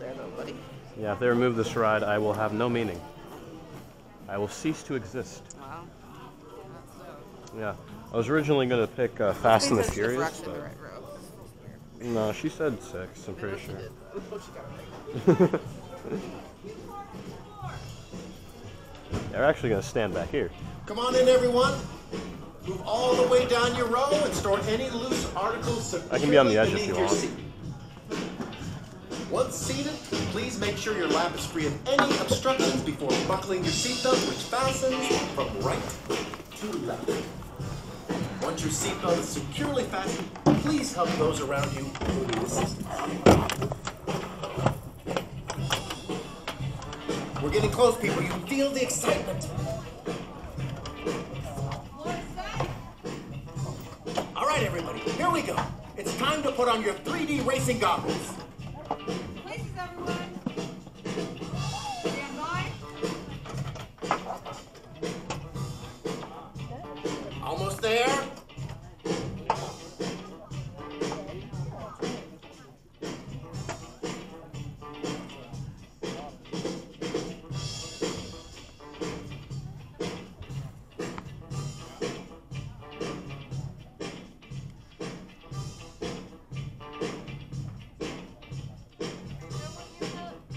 there, though, buddy. Yeah, if they remove this ride, I will have no meaning. I will cease to exist. Wow. Yeah. I was originally going to pick Fast and the Furious, but... Right row. No, she said 6, I'm pretty sure. They're actually going to stand back here. Come on in, everyone. Move all the way down your row and store any loose articles I can be on the edge if beneath you your want. seat. Once seated, please make sure your lap is free of any obstructions before buckling your seatbelt, which fastens from right to left. Once your seatbelt is securely fastened, please help those around you who need assistance. We're getting close, people. You can feel the excitement. All right, everybody, here we go. It's time to put on your 3D racing goggles. Places, everyone. Stand by. Almost there.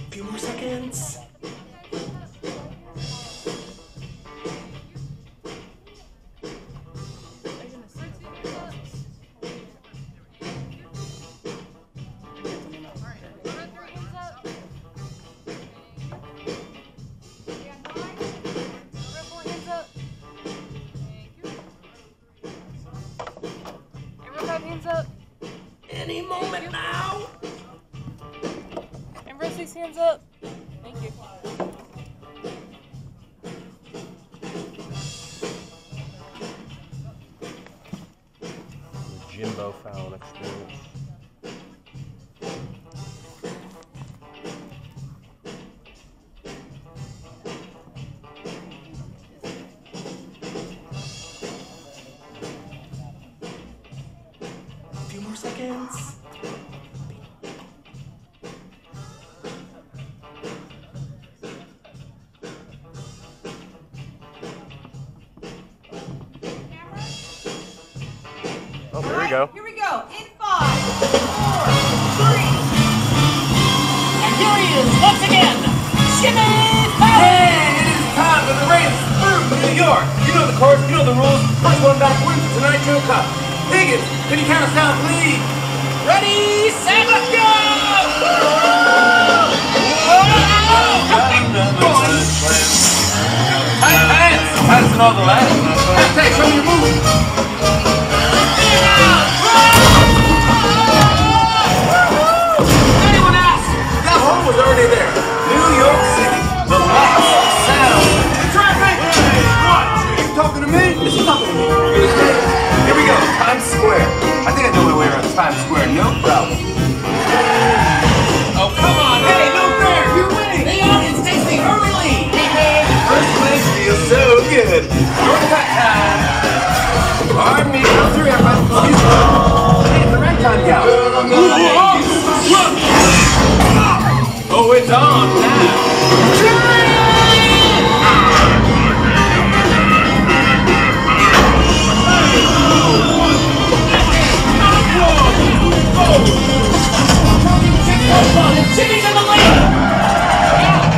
A few more seconds. Hands up. Any moment now. And Rose 6 hands up. Thank you. The Jimbo Fallon experience. A few more seconds. Oh, there we go. Here we go. In 5, 4, 3. And here he is once again, Jimmy Fallon! Hey, it is time for the race through New York. You know the course, you know the rules. First one back wins the Tonight Show Cup. Higgins, can you count us down, please? Ready, set, let's go! Tight pants! Patterson all the last. Hey, show me your move. Anyone else? That hole was already there. New York City, the last sound. Traffic! Hey, what? You talking to me? Is he talking to me? Here we go, Times Square. I think I know my way around Times Square, no problem. Oh, come on, hey, no fair! You're winning! The audience takes the early lead! First place feels so good. Shortcut time. Pardon me, no three, excuse me. Hey, it's the ragtime gal. Oh, it's on now. Jimmy's in the lead!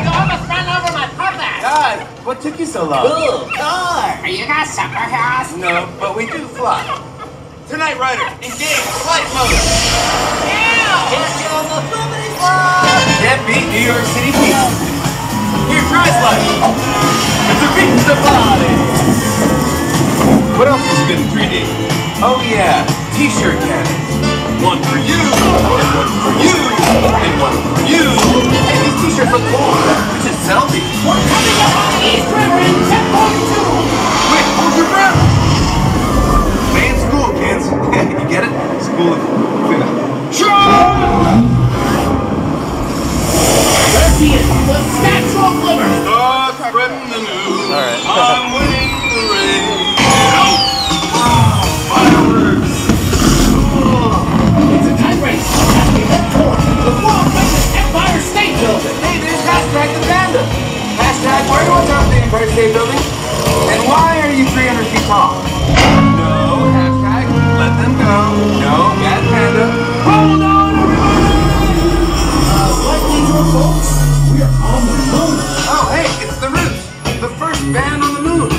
You almost ran over my purpose! God, what took you so long? Cool car! Are you guys superheroes? No, but we do fly. Tonight, Ryder, engage flight mode. Yeah! Catch you on the flippity fly! Can't beat New York City people. Here, try slide. It's a pizza party. What else is good in 3D? Oh yeah, t-shirt cannons. One for you, and one for you, and one for you. Hey, these t-shirts look cool. We should sell these. We're coming up on the East River in 10.2! Wait, hold your breath. Stay in school, kids. You get it? School of... There he is, the Statue of Liberty! Start spreading the news. All right. I'm winning the race. Fireworks. It's a tight race as we head toward the world famous Empire State Empire State Building? And why are you 300 feet tall? No, hashtag, let them go. No, bad panda. Hold on! Like usual, folks, we are on the moon. Oh, hey, it's the Roots, the first band on the moon.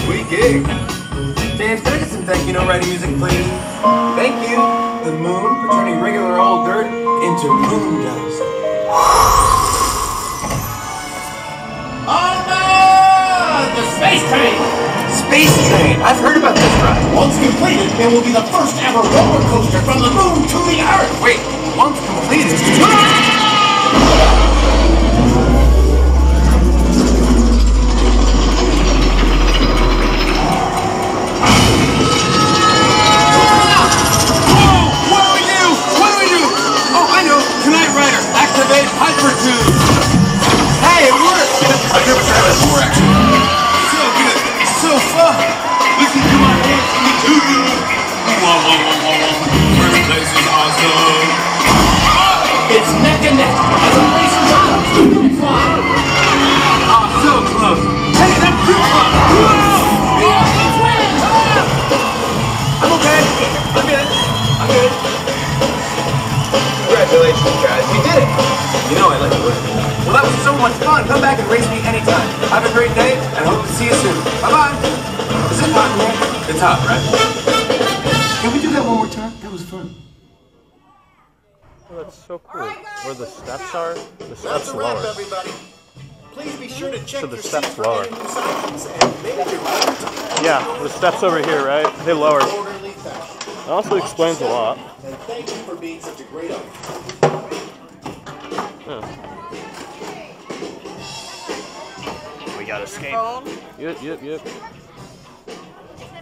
Sweet gig. James, can I get some thank you note writing music, please? Thank you, the moon, for turning regular old dirt into moon dust. On board the space train! Space Train! I've heard about this ride. Once completed, it will be the first ever roller coaster from the moon to the Earth. Wait, once completed? Activate Hypertube! Hey, it worked! I've never tried that before, actually. So good, so fun! Listen to my voice in the tube! Whoa, whoa, whoa, whoa, whoa. First place is awesome! It's neck and neck as a racer runs to the fly! Oh, so close! Hey, that's too close! I'm okay. I'm good. I'm good. Congratulations, guys. You did it! You know I like to win. Well, that was so much fun. Come back and race me anytime. Have a great day, and hope to see you soon. Bye-bye. Is it hot in here? It's hot, right? Can we do that one more time? That was fun. Oh, that's so cool. Where the steps are, the That's steps a wrap, lower. everybody. Please be sure to check So the your steps seats for lower. any new signs and make your way Yeah, the steps over here, right? They lower. in It an orderly fashion. also explains a lot. And thank you for being such a great owner. We gotta escape. Phone. Yep.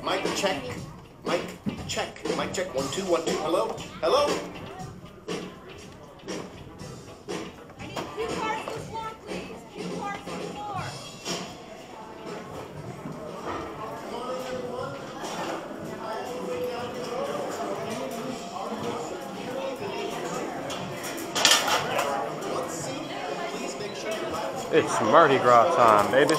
Mic check. Mic check. Mic check. 1 2 1 2. Hello? Hello? I need 2 cars to the floor, please. 2 cars to the floor. Let's see. Please make sure your laptop It's Mardi Gras time, baby.